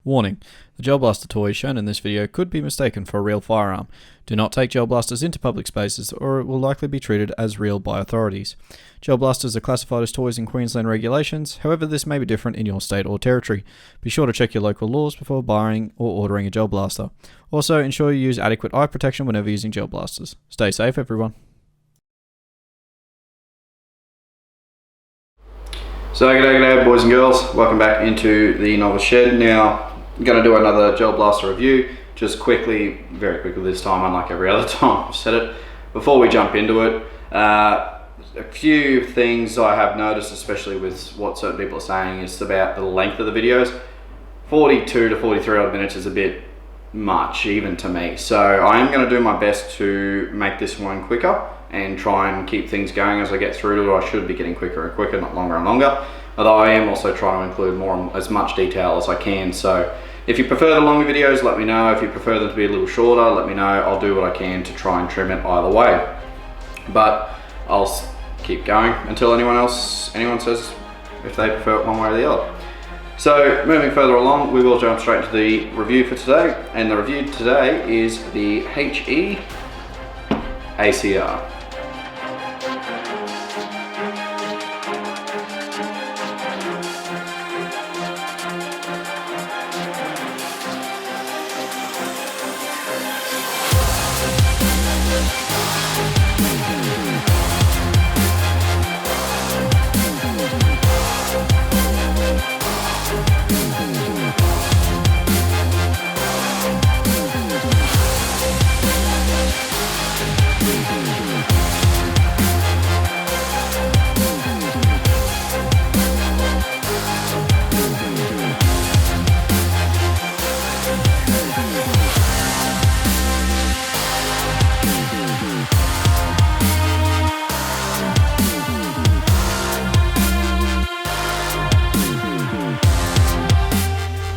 Warning: the Gel Blaster toy shown in this video could be mistaken for a real firearm. Do not take Gel Blasters into public spaces or it will likely be treated as real by authorities. Gel Blasters are classified as toys in Queensland regulations, however this may be different in your state or territory. Be sure to check your local laws before buying or ordering a Gel Blaster. Also, ensure you use adequate eye protection whenever using Gel Blasters. Stay safe, everyone. So g'day boys and girls, welcome back into the novice shed. Now I'm going to do another Gel Blaster review, just quickly, very quickly this time, unlike every other time I've said it. Before we jump into it, a few things I have noticed, especially with what certain people are saying, is about the length of the videos. 42 to 43 odd minutes is a bit much, even to me. So I am going to do my best to make this one quicker and try and keep things going as I get through to it. I should be getting quicker and quicker, not longer and longer. Although I am also trying to include as much detail as I can. So if you prefer the longer videos, let me know. If you prefer them to be a little shorter, let me know. I'll do what I can to try and trim it either way. But I'll keep going until anyone says if they prefer it one way or the other. So moving further along, we will jump straight to the review for today. And the review today is the HE ACR.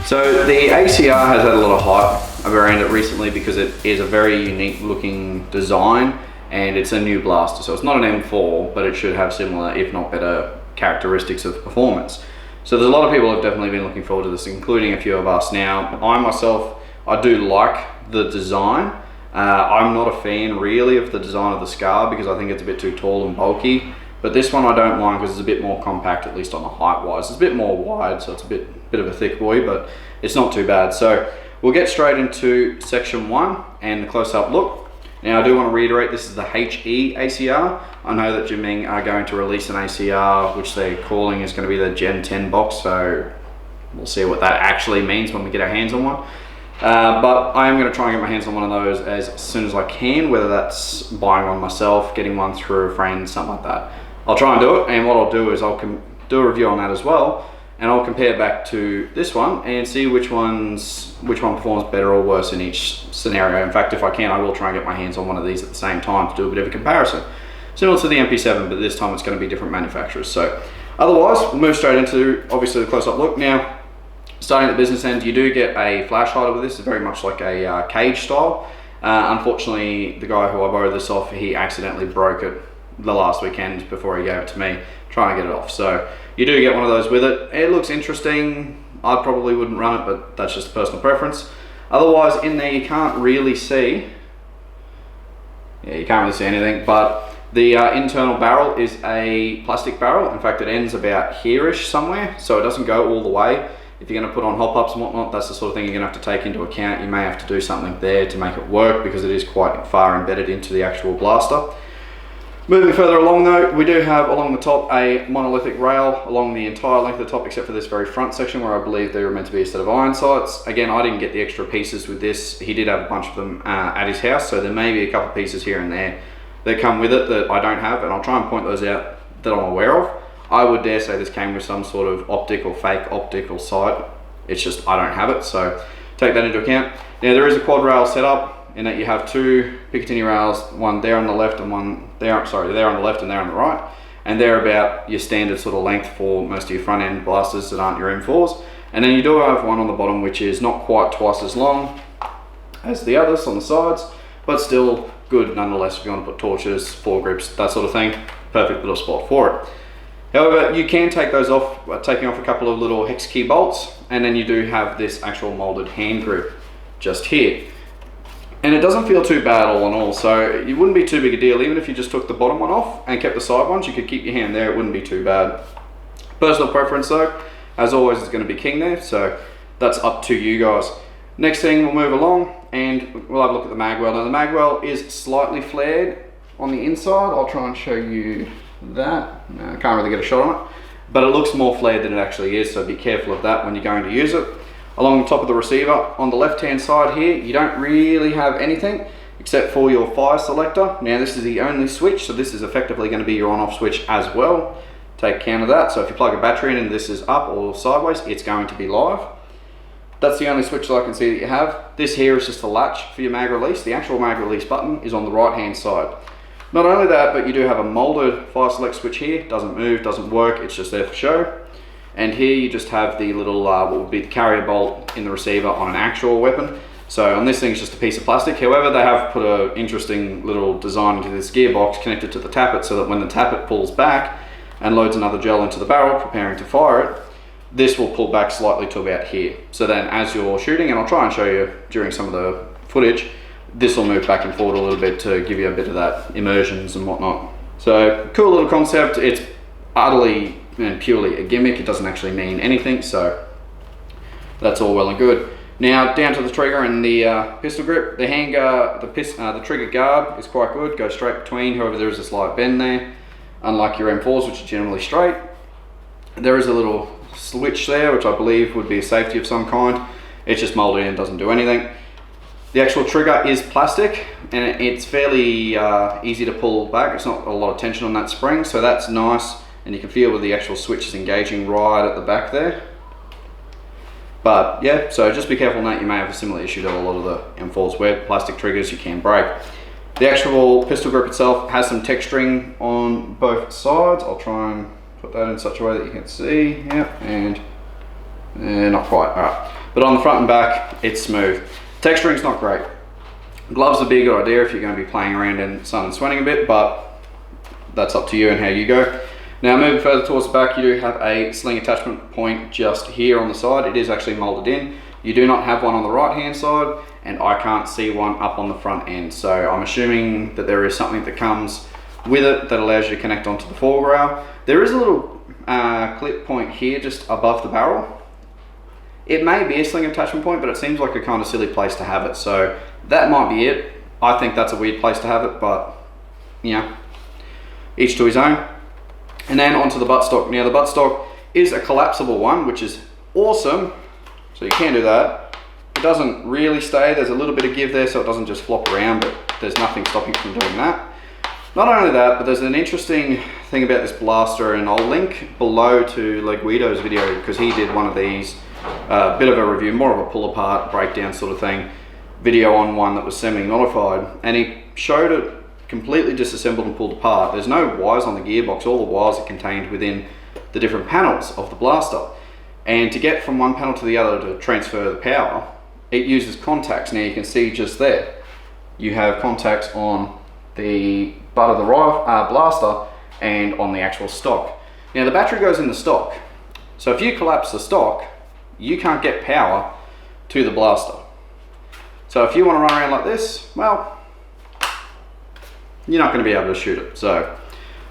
So the ACR has had a lot of hype around it recently because it is a very unique looking design and it's a new blaster. So it's not an M4, but it should have similar, if not better, characteristics of performance. So there's a lot of people who have definitely been looking forward to this, including a few of us. Now, I myself, I do like the design. I'm not a fan really of the design of the SCAR because I think it's a bit too tall and bulky. But this one I don't mind because it's a bit more compact, at least on the height wise. It's a bit more wide, so it's a bit of a thick boy, but it's not too bad. So we'll get straight into section 1 and the close-up look. Now I do want to reiterate, this is the HE ACR. I know that Jimeng are going to release an ACR, which they're calling is going to be the Gen 10 box, so we'll see what that actually means when we get our hands on one. But I am going to try and get my hands on one of those as soon as I can, whether that's buying one myself, getting one through a friend, something like that. I'll try and do it, and what I'll do is I'll do a review on that as well, and I'll compare back to this one and see which one performs better or worse in each scenario. In fact, if I can, I will try and get my hands on one of these at the same time to do a bit of a comparison. Similar to the MP7, but this time it's going to be different manufacturers. So otherwise, we'll move straight into obviously the close-up look. Now, starting at the business end, you do get a flash hider with this. It's very much like a cage style. Unfortunately, the guy who I borrowed this off, he accidentally broke it the last weekend before he gave it to me, trying to get it off. So you do get one of those with it. It looks interesting. I probably wouldn't run it, but that's just a personal preference. Otherwise, in there you can't really see, you can't really see anything, but the internal barrel is a plastic barrel. In fact, it ends about here-ish somewhere, so it doesn't go all the way. If you're going to put on hop-ups and whatnot, that's the sort of thing you're going to have to take into account. You may have to do something there to make it work because it is quite far embedded into the actual blaster. Moving further along though, we do have along the top a monolithic rail along the entire length of the top except for this very front section where I believe they were meant to be a set of iron sights. Again, I didn't get the extra pieces with this. He did have a bunch of them at his house, so there may be a couple pieces here and there that come with it that I don't have, and I'll try and point those out that I'm aware of. I would dare say this came with some sort of optic or fake optical sight. It's just I don't have it, so take that into account. Now there is a quad rail setup in that you have two Picatinny rails, one there on the left and one there, there on the left and there on the right. And they're about your standard sort of length for most of your front end blasters that aren't your M4s. And then you do have one on the bottom which is not quite twice as long as the others on the sides, but still good nonetheless if you want to put torches, foregrips, that sort of thing. Perfect little spot for it. However, you can take those off by taking off a couple of little hex key bolts, and then you do have this actual molded hand grip just here. And it doesn't feel too bad all in all, so it wouldn't be too big a deal. Even if you just took the bottom one off and kept the side ones, you could keep your hand there, it wouldn't be too bad. Personal preference though, as always, is going to be king there, so that's up to you guys. Next thing, we'll move along and we'll have a look at the magwell. Now the magwell is slightly flared on the inside. I'll try and show you that. No, I can't really get a shot on it, but it looks more flared than it actually is, so be careful of that when you're going to use it. Along the top of the receiver, on the left hand side here, you don't really have anything except for your fire selector. Now this is the only switch, so this is effectively going to be your on-off switch as well. Take count of that, so if you plug a battery in and this is up or sideways, it's going to be live. That's the only switch that I can see that you have. This here is just a latch for your mag release. The actual mag release button is on the right hand side. Not only that, but you do have a molded fire select switch here. Doesn't move, doesn't work, it's just there for show. And here you just have the little, what would be the carrier bolt in the receiver on an actual weapon. So on this thing, it's just a piece of plastic. However, they have put an interesting little design into this gearbox connected to the tappet, so that when the tappet pulls back and loads another gel into the barrel, preparing to fire it, this will pull back slightly to about here. So then as you're shooting, and I'll try and show you during some of the footage, this will move back and forward a little bit to give you a bit of that immersions and whatnot. So cool little concept. It's utterly and purely a gimmick. It doesn't actually mean anything, so that's all well and good. Now down to the trigger and the pistol grip. The hand guard, the trigger guard is quite good, goes straight between. However, there is a slight bend there, unlike your M4s, which are generally straight. There is a little switch there, which I believe would be a safety of some kind. It's just molded in, doesn't do anything. The actual trigger is plastic, and it's fairly easy to pull back. It's not a lot of tension on that spring, so that's nice. And you can feel where the actual switch is engaging right at the back there. But yeah, so just be careful on that. You may have a similar issue to a lot of the M4s where plastic triggers you can break. The actual pistol grip itself has some texturing on both sides. I'll try and put that in such a way that you can see. Yep, and not quite. All right. But on the front and back, it's smooth. Texturing's not great. Gloves would be a good idea if you're going to be playing around in sun and sweating a bit, but that's up to you and how you go. Now moving further towards the back, you do have a sling attachment point just here on the side. It is actually molded in. You do not have one on the right hand side, and I can't see one up on the front end. So I'm assuming that there is something that comes with it that allows you to connect onto the foreground. There is a little clip point here just above the barrel. It may be a sling attachment point, but it seems like a kind of silly place to have it. So that might be it. I think that's a weird place to have it, but you know, each to his own. And then onto the buttstock. Now the buttstock is a collapsible one, which is awesome. So you can do that. It doesn't really stay. There's a little bit of give there, so it doesn't just flop around, but there's nothing stopping from doing that. Not only that, but there's an interesting thing about this blaster, and I'll link below to Guido's video, because he did one of these, bit of a review, more of a pull apart, breakdown sort of thing, video on one that was semi-modified, and he showed it completely disassembled and pulled apart. There's no wires on the gearbox. All the wires are contained within the different panels of the blaster. And to get from one panel to the other to transfer the power, it uses contacts. Now you can see just there, you have contacts on the butt of the blaster and on the actual stock. Now the battery goes in the stock. So if you collapse the stock, you can't get power to the blaster. So if you want to run around like this, well, you're not going to be able to shoot it. So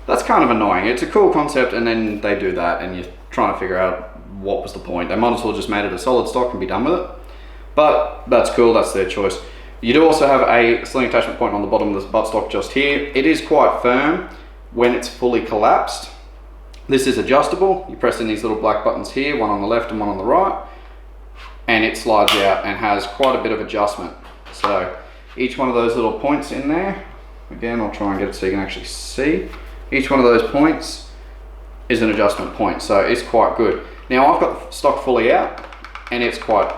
that's kind of annoying. It's a cool concept, and then they do that, and you're trying to figure out what was the point. They might as well just made it a solid stock and be done with it. But that's cool, that's their choice. You do also have a sling attachment point on the bottom of this buttstock just here. It is quite firm when it's fully collapsed. This is adjustable. You press in these little black buttons here, one on the left and one on the right, and it slides out and has quite a bit of adjustment. So each one of those little points in there, again, I'll try and get it so you can actually see. Each one of those points is an adjustment point, so it's quite good. Now I've got the stock fully out, and it's quite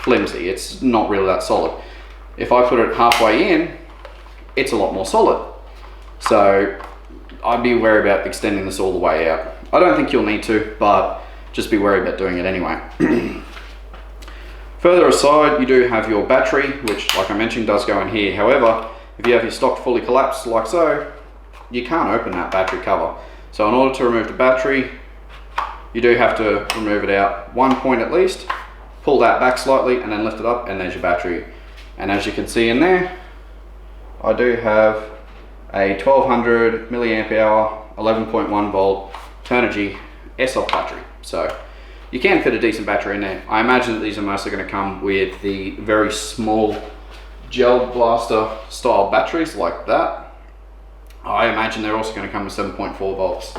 flimsy. It's not really that solid. If I put it halfway in, it's a lot more solid. So I'd be wary about extending this all the way out. I don't think you'll need to, but just be wary about doing it anyway. Further aside, you do have your battery, which, like I mentioned, does go in here. However, if you have your stock fully collapsed like so, you can't open that battery cover. So in order to remove the battery, you do have to remove it out one point at least, pull that back slightly and then lift it up, and there's your battery. And as you can see in there, I do have a 1200 milliamp hour 11.1 volt Turnigy S-off battery. So you can fit a decent battery in there. I imagine that these are mostly going to come with the very small Gel Blaster style batteries like that. I imagine they're also going to come with 7.4 volts.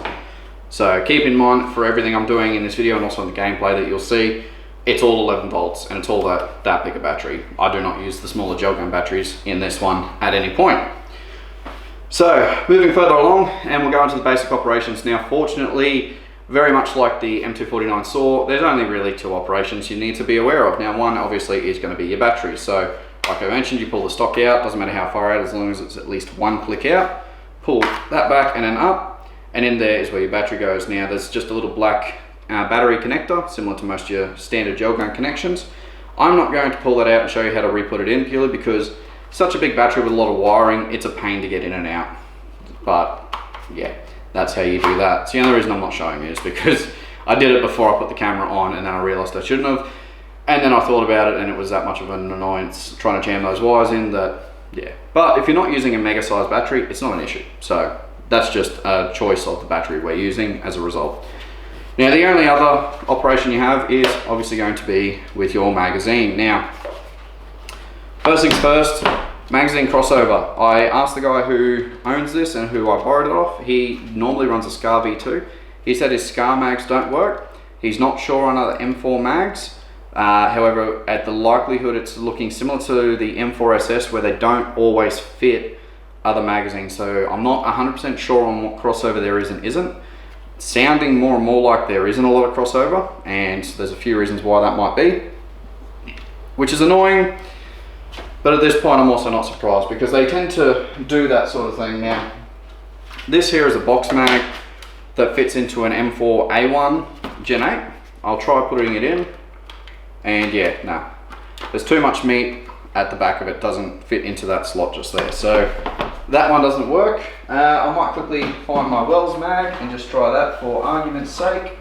So keep in mind for everything I'm doing in this video and also in the gameplay that you'll see, it's all 11 volts and it's all that big a battery. I do not use the smaller gel gun batteries in this one at any point. So moving further along, and we'll go into the basic operations. Now fortunately, very much like the M249 saw, there's only really two operations you need to be aware of. Now one obviously is going to be your battery. So like I mentioned, you pull the stock out, doesn't matter how far out, as long as it's at least one click out. Pull that back and then up, and in there is where your battery goes. Now there's just a little black battery connector, similar to most of your standard gel gun connections. I'm not going to pull that out and show you how to re-put it in, purely because such a big battery with a lot of wiring, it's a pain to get in and out. But yeah, that's how you do that. So the only reason I'm not showing you is because I did it before I put the camera on, and then I realized I shouldn't have. And then I thought about it, and it was that much of an annoyance trying to jam those wires in that, yeah. But if you're not using a mega sized battery, it's not an issue. So that's just a choice of the battery we're using as a result. Now the only other operation you have is obviously going to be with your magazine. Now, first things first, magazine crossover. I asked the guy who owns this and who I borrowed it off. He normally runs a SCAR V2. He said his SCAR mags don't work. He's not sure on other M4 mags. However, at the likelihood it's looking similar to the M4SS, where they don't always fit other magazines. So I'm not 100% sure on what crossover there is and isn't. Sounding more and more like there isn't a lot of crossover, and there's a few reasons why that might be, which is annoying. But at this point I'm also not surprised, because they tend to do that sort of thing. Now this here is a box mag that fits into an M4A1 Gen 8. I'll try putting it in, and yeah, no, there's too much meat at the back of it, doesn't fit into that slot just there. So that one doesn't work. I might quickly find my Wells mag and just try that for argument's sake.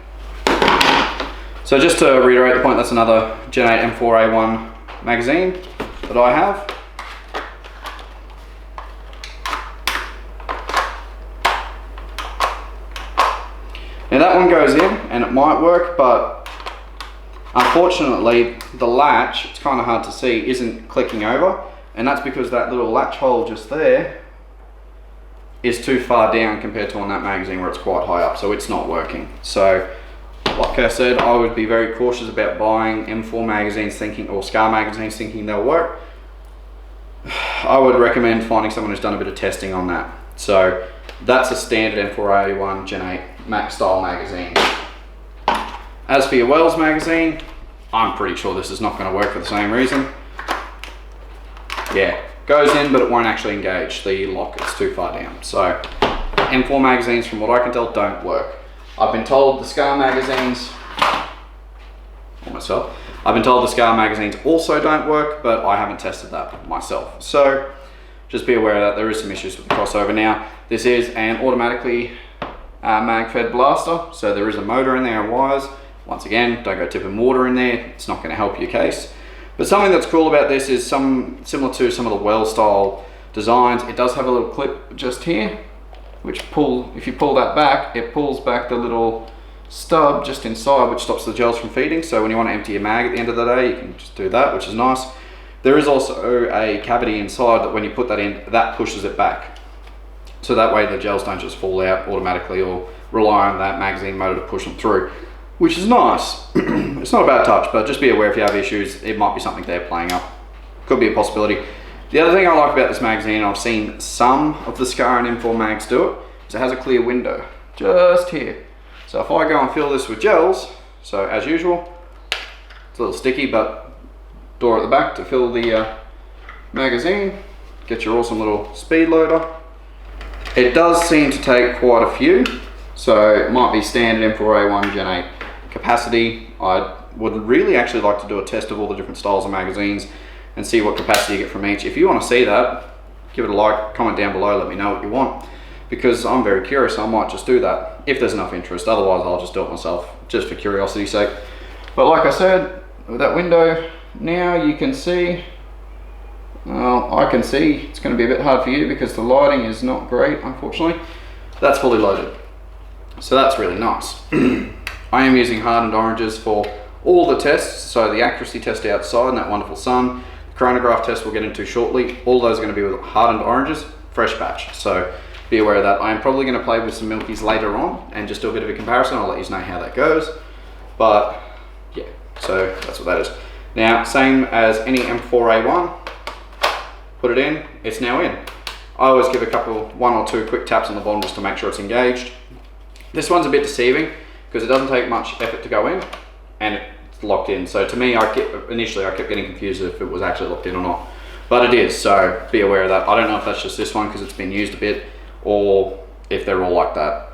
So just to reiterate the point, that's another Gen 8 M4A1 magazine that I have. Now that one goes in and it might work, but unfortunately the latch, it's kind of hard to see, isn't clicking over, and that's because that little latch hole just there is too far down compared to on that magazine where it's quite high up, so it's not working. So like I said, I would be very cautious about buying M4 magazines thinking, or SCAR magazines thinking they'll work. I would recommend finding someone who's done a bit of testing on that. So that's a standard M4A1 Gen 8 Max style magazine. As for your Wells magazine, I'm pretty sure this is not going to work for the same reason. Yeah, goes in but it won't actually engage the lock, it's too far down. So M4 magazines, from what I can tell, don't work. I've been told the SCAR magazines, I've been told the SCAR magazines also don't work, but I haven't tested that myself. So just be aware that there is some issues with the crossover. Now this is an automatically mag fed blaster, so there is a motor in there and wires. Once again, don't go tipping water in there, it's not going to help your case. But something that's cool about this is similar to some of the Wells style designs, it does have a little clip just here, which if you pull that back, it pulls back the little stub just inside, which stops the gels from feeding. So when you want to empty your mag at the end of the day, you can just do that, which is nice. There is also a cavity inside that when you put that in, that pushes it back. So that way the gels don't just fall out automatically or rely on that magazine motor to push them through, which is nice. It's not a bad touch, but just be aware if you have issues, it might be something they're playing up. Could be a possibility. The other thing I like about this magazine, I've seen some of the SCAR and M4 mags do it, is it has a clear window just here. So if I go and fill this with gels, so as usual, it's a little sticky, but door at the back to fill the magazine, get your awesome little speed loader. It does seem to take quite a few, so it might be standard M4A1 Gen 8 capacity. I would really actually like to do a test of all the different styles of magazines and see what capacity you get from each. If you want to see that, give it a like, comment down below, let me know what you want. because I'm very curious. I might just do that if there's enough interest. Otherwise, I'll just do it myself, just for curiosity's sake. But like I said, with that window, now you can see, well, I can see, it's going to be a bit hard for you because the lighting is not great, unfortunately. That's fully loaded. So that's really nice. I am using hardened oranges for all the tests. So the accuracy test outside in that wonderful sun, the chronograph test we'll get into shortly, all those are going to be with hardened oranges, fresh batch. So be aware of that. I am probably going to play with some milkies later on and just do a bit of a comparison. I'll let you know how that goes. But yeah, so that's what that is. Now, same as any M4A1, put it in, it's now in. I always give one or two quick taps on the bottom just to make sure it's engaged. This one's a bit deceiving because it doesn't take much effort to go in and it's locked in. So to me, initially I kept getting confused if it was actually locked in or not, but it is, so be aware of that. I don't know if that's just this one because it's been used a bit, or if they're all like that.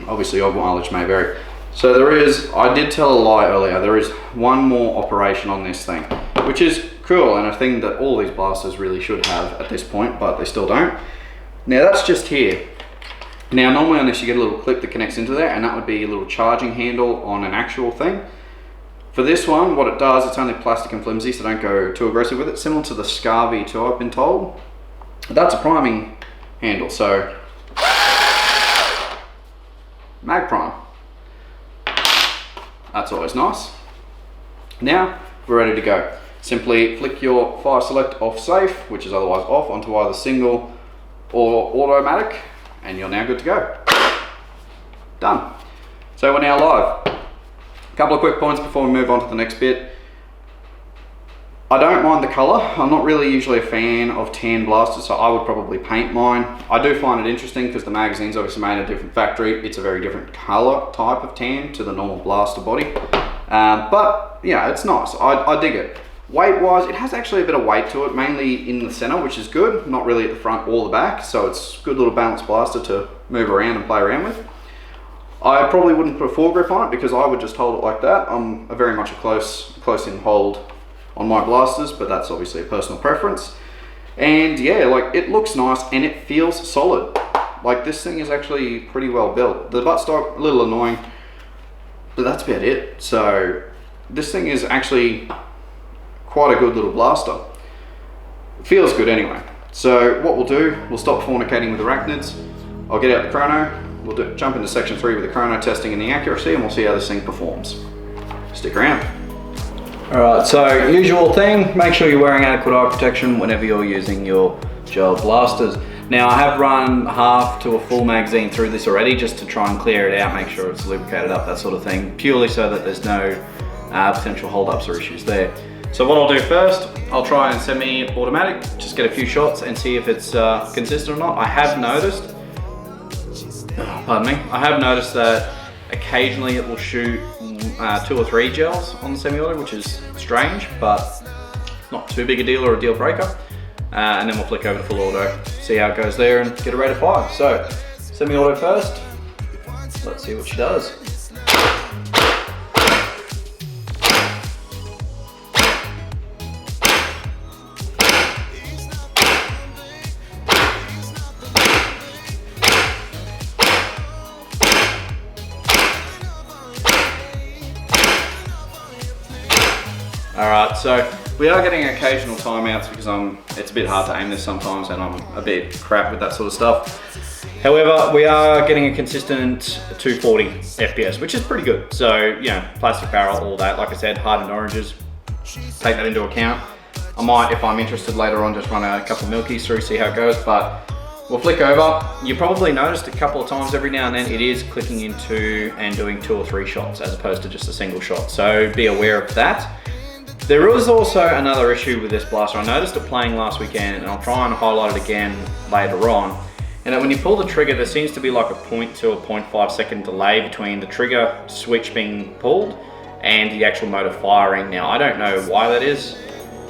Obviously your mileage may vary. So there is, I did tell a lie earlier, there is one more operation on this thing, which is cool and a thing that all these blasters really should have at this point, but they still don't. Now that's just here. Now normally on this you get a little clip that connects into there, and that would be a little charging handle on an actual thing. For this one, what it does, it's only plastic and flimsy, so don't go too aggressive with it. Similar to the SCAR V2 I've been told. That's a priming handle, so mag prime. That's always nice. Now we're ready to go. Simply flick your fire select off safe, which is otherwise off, onto either single or automatic, and you're now good to go. Done. So we're now live. A couple of quick points before we move on to the next bit. I don't mind the color. I'm not really usually a fan of tan blasters, so I would probably paint mine. I do find it interesting because the magazine's obviously made in a different factory. It's a very different color type of tan to the normal blaster body. But yeah, it's nice. I dig it. Weight wise, it has actually a bit of weight to it, mainly in the center, which is good. Not really at the front or the back, so it's a good little balanced blaster to move around and play around with. I probably wouldn't put a foregrip on it because I would just hold it like that. I'm very much a close in hold on my blasters, but that's obviously a personal preference. And yeah, like, it looks nice and it feels solid. Like, this thing is actually pretty well built. The buttstock, a little annoying, but that's about it. So this thing is actually quite a good little blaster. It feels good anyway. So what we'll do, we'll stop fornicating with arachnids. I'll get out the chrono. We'll jump into section 3 with the chrono testing and the accuracy, and we'll see how this thing performs. Stick around. Alright, so usual thing, make sure you're wearing adequate eye protection whenever you're using your gel blasters. Now I have run half to a full magazine through this already just to try and clear it out, make sure it's lubricated up, that sort of thing, purely so that there's no potential holdups or issues there. So what I'll do first, I'll try and semi-automatic, just get a few shots and see if it's consistent or not. I have noticed, I have noticed that occasionally it will shoot 2 or 3 gels on the semi-auto, which is strange, but not too big a deal or a deal breaker. And then we'll flick over to full auto, see how it goes there and get a rate of 5. So semi-auto first, let's see what she does. Alright, so we are getting occasional timeouts because it's a bit hard to aim this sometimes and I'm a bit crap with that sort of stuff. However, we are getting a consistent 240 FPS, which is pretty good. So, you know, plastic barrel, all that. Like I said, hardened oranges, take that into account. I might, if I'm interested later on, just run a couple of milkies through, see how it goes, but we'll flick over. You probably noticed a couple of times every now and then it is clicking into and doing 2 or 3 shots as opposed to just a single shot. So be aware of that. There is also another issue with this blaster. I noticed it playing last weekend, and I'll try and highlight it again later on. And that when you pull the trigger, there seems to be like a 0.2 or 0.5 second delay between the trigger switch being pulled and the actual motor firing. Now, I don't know why that is.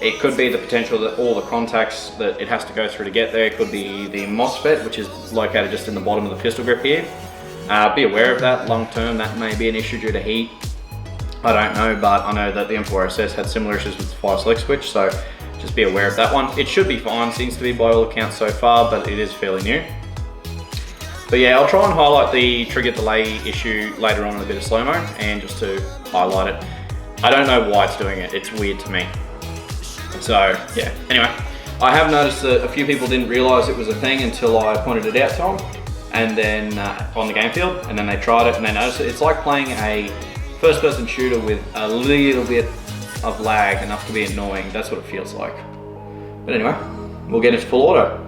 It could be the potential that all the contacts that it has to go through to get there. It could be the MOSFET, which is located just in the bottom of the pistol grip here. Be aware of that. Long term, that may be an issue due to heat. I don't know, but I know that the M4SS had similar issues with the fire select switch, so just be aware of that one. It should be fine, seems to be by all accounts so far, but it is fairly new. But yeah, I'll try and highlight the trigger delay issue later on in a bit of slow-mo, and just to highlight it. I don't know why it's doing it, it's weird to me. So yeah, anyway, I have noticed that a few people didn't realize it was a thing until I pointed it out to them, and then on the game field, and then they tried it and they noticed it. It's like playing a first-person shooter with a little bit of lag, enough to be annoying. That's what it feels like. But anyway, we'll get into full auto.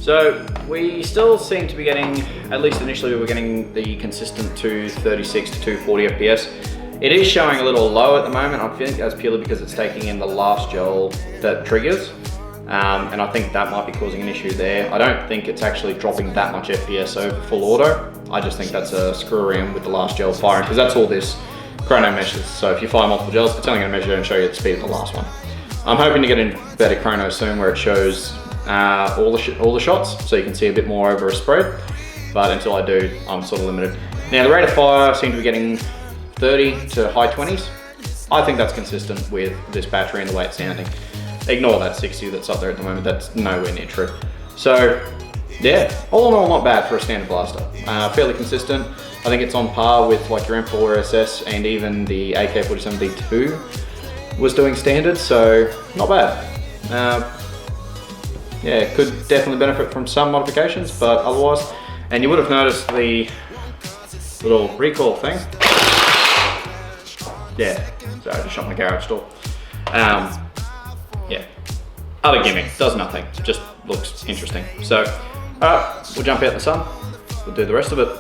So we still seem to be getting, at least initially we were getting the consistent 236 to 240 FPS. It is showing a little low at the moment. I think that's purely because it's taking in the last gel that triggers. And I think that might be causing an issue there. I don't think it's actually dropping that much FPS over full auto. I just think that's a screw around with the last gel firing, because that's all this Chrono measures. So if you fire multiple gels, it's only going to measure and show you the speed of the last one. I'm hoping to get in better Chrono soon where it shows all the shots, so you can see a bit more over a spread, but until I do, I'm sort of limited. Now the rate of fire seems to be getting 30 to high 20s. I think that's consistent with this battery and the way it's sounding. Ignore that 60 that's up there at the moment, that's nowhere near true. So yeah, all in all, not bad for a standard blaster. Fairly consistent. I think it's on par with like your M4 SS, and even the AK-47V2 was doing standard, so not bad. Yeah, could definitely benefit from some modifications, but otherwise, and you would have noticed the little recoil thing. Yeah, sorry, I just shot my garage door. Yeah, other gimmick, does nothing, just looks interesting. So, alright, we'll jump out in the sun, we'll do the rest of it.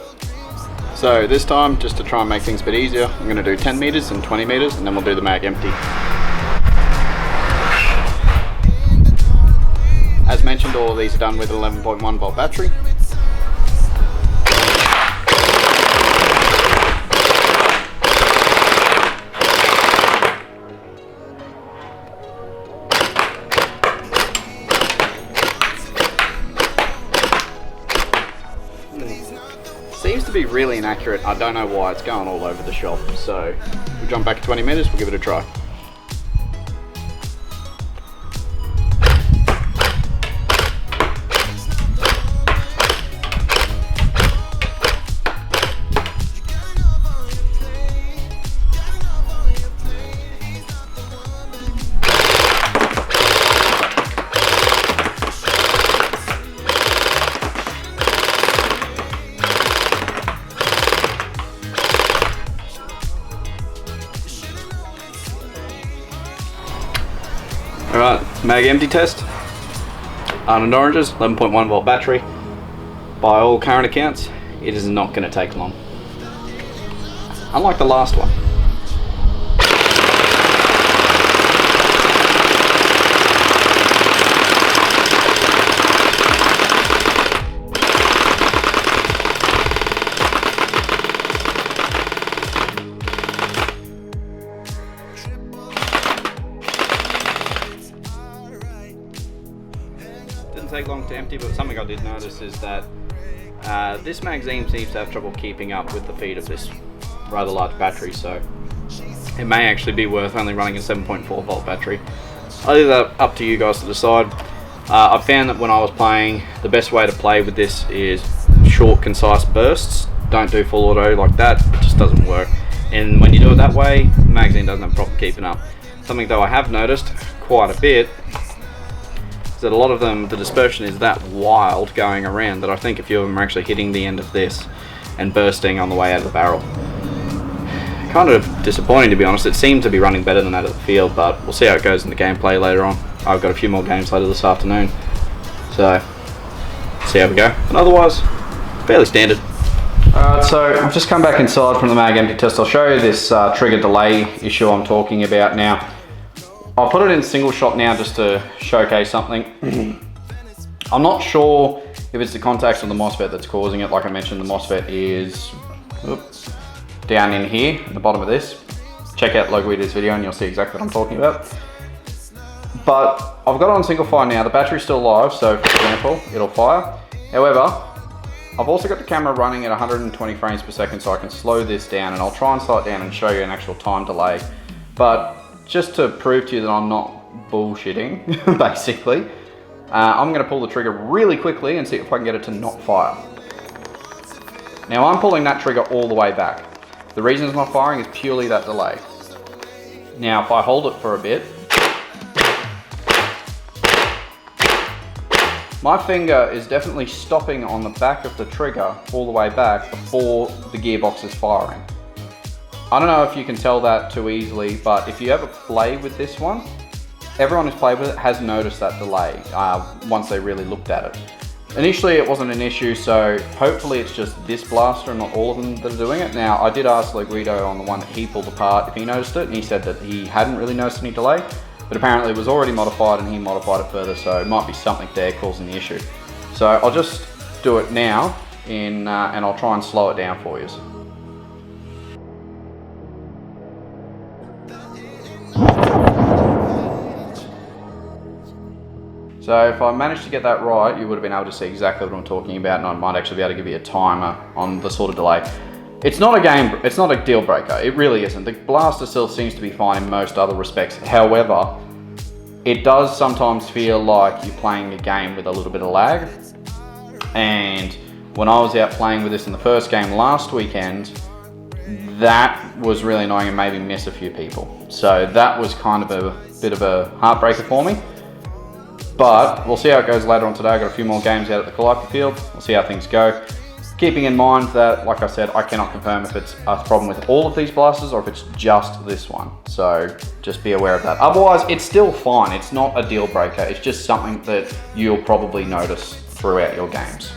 So this time, just to try and make things a bit easier, I'm going to do 10 meters and 20 meters, and then we'll do the mag empty. As mentioned, all of these are done with an 11.1 volt battery. Seems to be really inaccurate. I don't know why, it's going all over the shop. So we'll jump back to 20 meters, we'll give it a try. Alright, mag empty test. Ardent oranges, 11.1 volt battery. By all current accounts, it is not going to take long. Unlike the last one. Take long to empty, but something I did notice is that this magazine seems to have trouble keeping up with the feed of this rather large battery, so it may actually be worth only running a 7.4 volt battery. I'll leave that up to you guys to decide. I found that when I was playing, the best way to play with this is short, concise bursts. Don't do full auto like that, it just doesn't work. And when you do it that way, the magazine doesn't have problem keeping up. Something though I have noticed quite a bit that a lot of them, the dispersion is that wild going around that I think a few of them are actually hitting the end of this and bursting on the way out of the barrel. Kind of disappointing, to be honest. It seemed to be running better than that at the field, but we'll see how it goes in the gameplay later on. I've got a few more games later this afternoon, so see how we go. And otherwise, fairly standard. Alright, so I've just come back inside from the mag empty test. I'll show you this trigger delay issue I'm talking about now. I'll put it in single shot now just to showcase something. I'm not sure if it's the contacts on the MOSFET that's causing it. Like I mentioned, the MOSFET is down in here at the bottom of this. Check out the logo of this video and you'll see exactly what I'm talking about. But I've got it on single fire now. The battery's still live, so for example, it'll fire. However, I've also got the camera running at 120 frames per second, so I can slow this down, and I'll try and slow it down and show you an actual time delay. But just to prove to you that I'm not bullshitting, basically, I'm going to pull the trigger really quickly and see if I can get it to not fire. Now I'm pulling that trigger all the way back. The reason it's not firing is purely that delay. Now if I hold it for a bit, my finger is definitely stopping on the back of the trigger all the way back before the gearbox is firing. I don't know if you can tell that too easily, but if you ever play with this one, everyone who's played with it has noticed that delay once they really looked at it. Initially it wasn't an issue, so hopefully it's just this blaster and not all of them that are doing it. Now I did ask Guido on the one that he pulled apart if he noticed it, and he said that he hadn't really noticed any delay. But apparently it was already modified and he modified it further, so it might be something there causing the issue. So I'll just do it now and I'll try and slow it down for you. So if I managed to get that right, you would have been able to see exactly what I'm talking about, and I might actually be able to give you a timer on the sort of delay. It's not a deal breaker, it really isn't. The blaster still seems to be fine in most other respects. However, it does sometimes feel like you're playing a game with a little bit of lag. And when I was out playing with this in the first game last weekend, that was really annoying and made me miss a few people. So that was kind of a bit of a heartbreaker for me. But we'll see how it goes later on today. I've got a few more games out at the Calliope field. We'll see how things go. Keeping in mind that, like I said, I cannot confirm if it's a problem with all of these blasters or if it's just this one. So just be aware of that. Otherwise, it's still fine. It's not a deal breaker. It's just something that you'll probably notice throughout your games.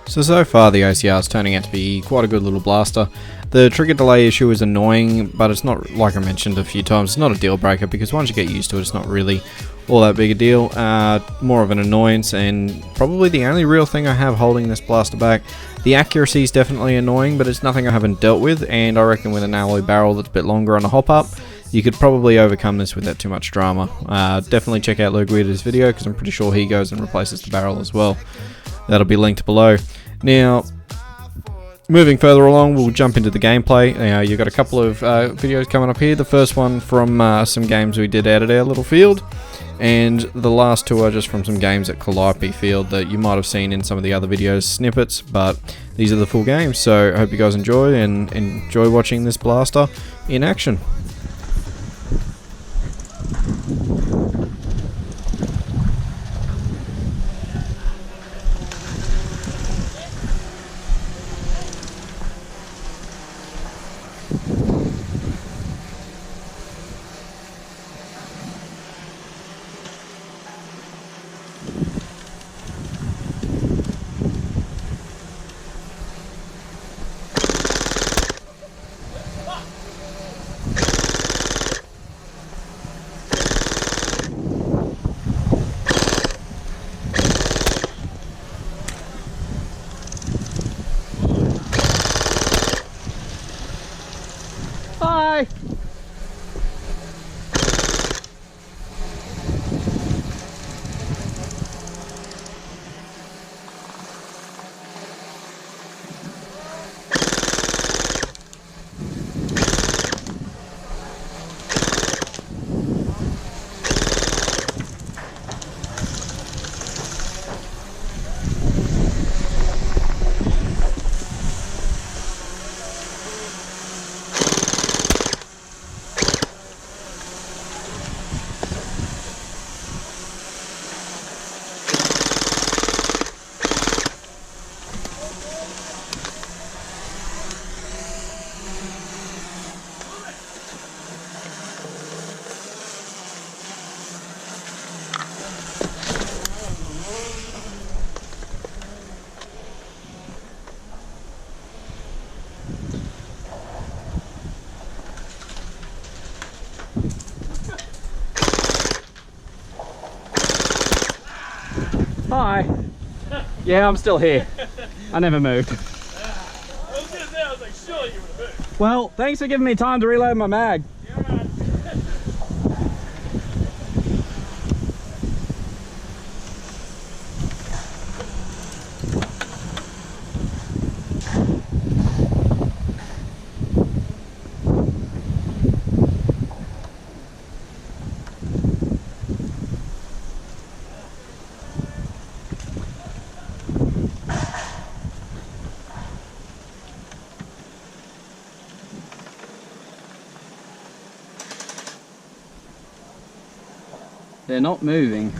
So far the ACR is turning out to be quite a good little blaster. The trigger delay issue is annoying, but it's not, like I mentioned a few times, it's not a deal breaker because once you get used to it, it's not really all that big a deal. More of an annoyance, and probably the only real thing I have holding this blaster back. The accuracy is definitely annoying, but it's nothing I haven't dealt with, and I reckon with an alloy barrel that's a bit longer on a hop up, you could probably overcome this without too much drama. Definitely check out Guido's video because I'm pretty sure he goes and replaces the barrel as well. That'll be linked below. Now, moving further along, we'll jump into the gameplay. Now, you've got a couple of videos coming up here. The first one from some games we did out at our little field, and the last two are just from some games at Calliope field that you might have seen in some of the other videos snippets, but these are the full games. So I hope you guys enjoy and enjoy watching this blaster in action. Hi! Hi. Yeah, I'm still here. I never moved. I was gonna say, I was like, surely you would have moved. Well, thanks for giving me time to reload my mag. Yeah, man. They're not moving.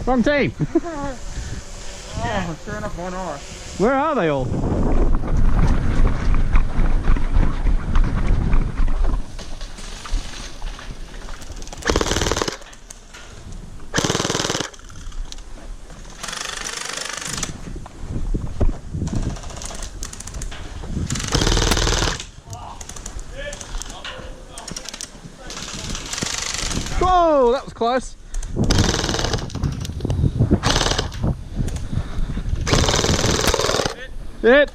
Wrong team! Oh, sure enough, one are. Where are they all? Whoa, that was close. Hit.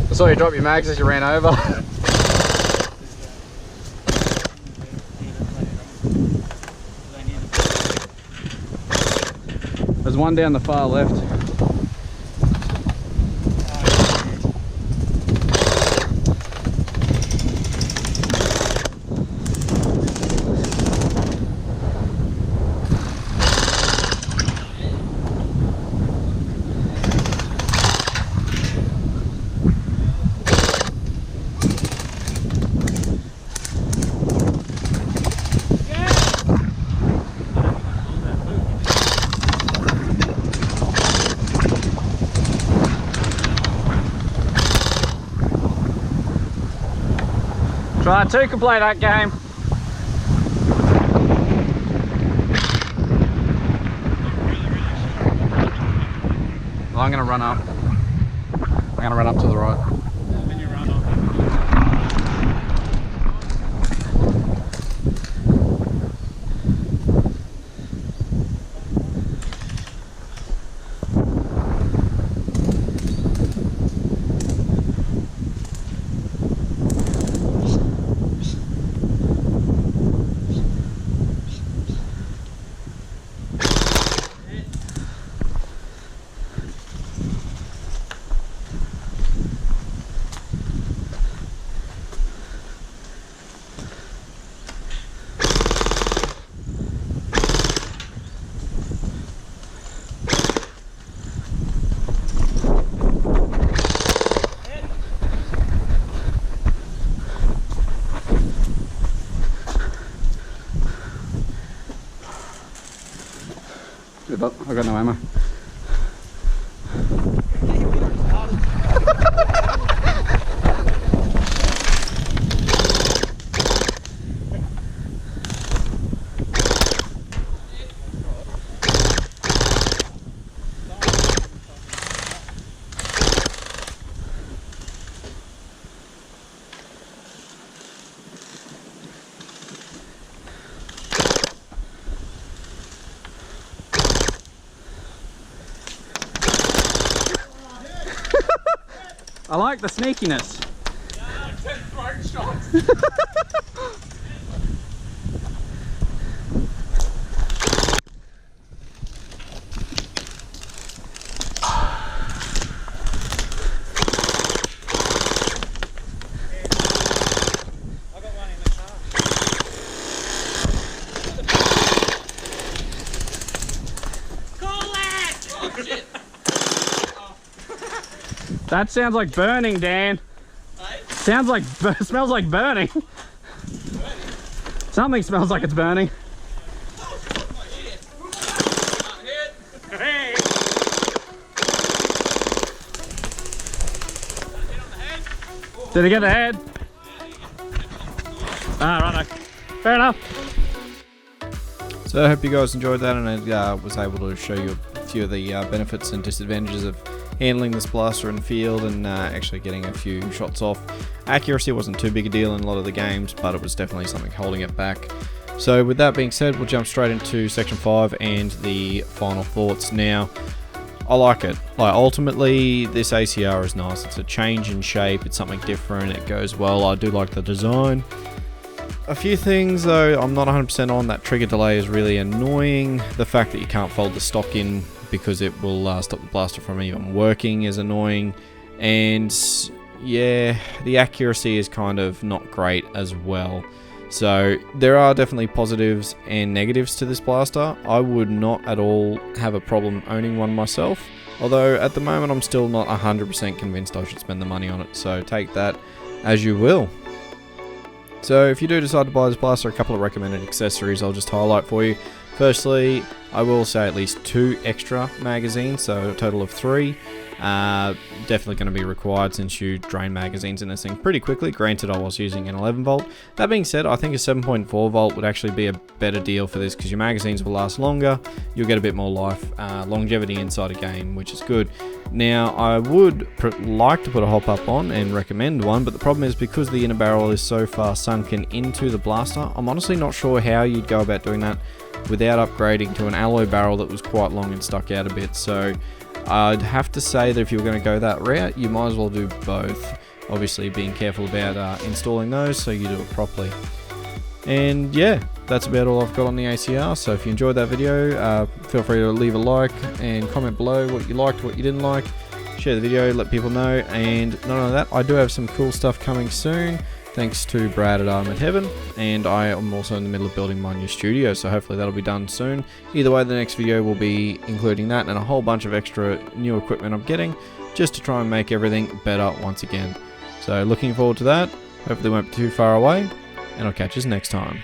I saw you drop your mags as you ran over. There's one down the far left. Try two can play that game. Well, I'm gonna run up. I'm gonna run up to the right. Then you run off. I've got no ammo. I like the sneakiness. Yeah, 10 throat shots. That sounds like burning, Dan. Sounds like, smells like burning. Something smells like it's burning. Did he get the head? Righto. Fair enough. So I hope you guys enjoyed that, and I was able to show you a few of the benefits and disadvantages of handling this blaster in the field and actually getting a few shots off. Accuracy wasn't too big a deal in a lot of the games, but it was definitely something holding it back. So with that being said, we'll jump straight into section 5 and the final thoughts. Now, I like it. Like, ultimately, this ACR is nice. It's a change in shape. It's something different. It goes well. I do like the design. A few things though I'm not 100% on. That trigger delay is really annoying. The fact that you can't fold the stock in because it will stop the blaster from even working is annoying. And yeah, the accuracy is kind of not great as well. So there are definitely positives and negatives to this blaster. I would not at all have a problem owning one myself. Although at the moment I'm still not 100% convinced I should spend the money on it. So take that as you will. So if you do decide to buy this blaster, a couple of recommended accessories I'll just highlight for you. Firstly, I will say at least 2 extra magazines, so a total of 3. Definitely going to be required since you drain magazines in this thing pretty quickly. Granted, I was using an 11 volt. That being said, I think a 7.4 volt would actually be a better deal for this because your magazines will last longer. You'll get a bit more life, longevity inside a game, which is good. Now, I would like to put a hop up on and recommend one, but the problem is because the inner barrel is so far sunken into the blaster, I'm honestly not sure how you'd go about doing that without upgrading to an alloy barrel that was quite long and stuck out a bit. So I'd have to say that if you were going to go that route, you might as well do both. Obviously being careful about installing those so you do it properly. And yeah, that's about all I've got on the ACR. So if you enjoyed that video, feel free to leave a like and comment below what you liked, what you didn't like. Share the video, let people know. And not only that, I do have some cool stuff coming soon, thanks to Brad at Armored Heaven, and I am also in the middle of building my new studio, so hopefully that'll be done soon. Either way, the next video will be including that and a whole bunch of extra new equipment I'm getting, just to try and make everything better once again. So looking forward to that. Hopefully it won't be too far away, and I'll catch you next time.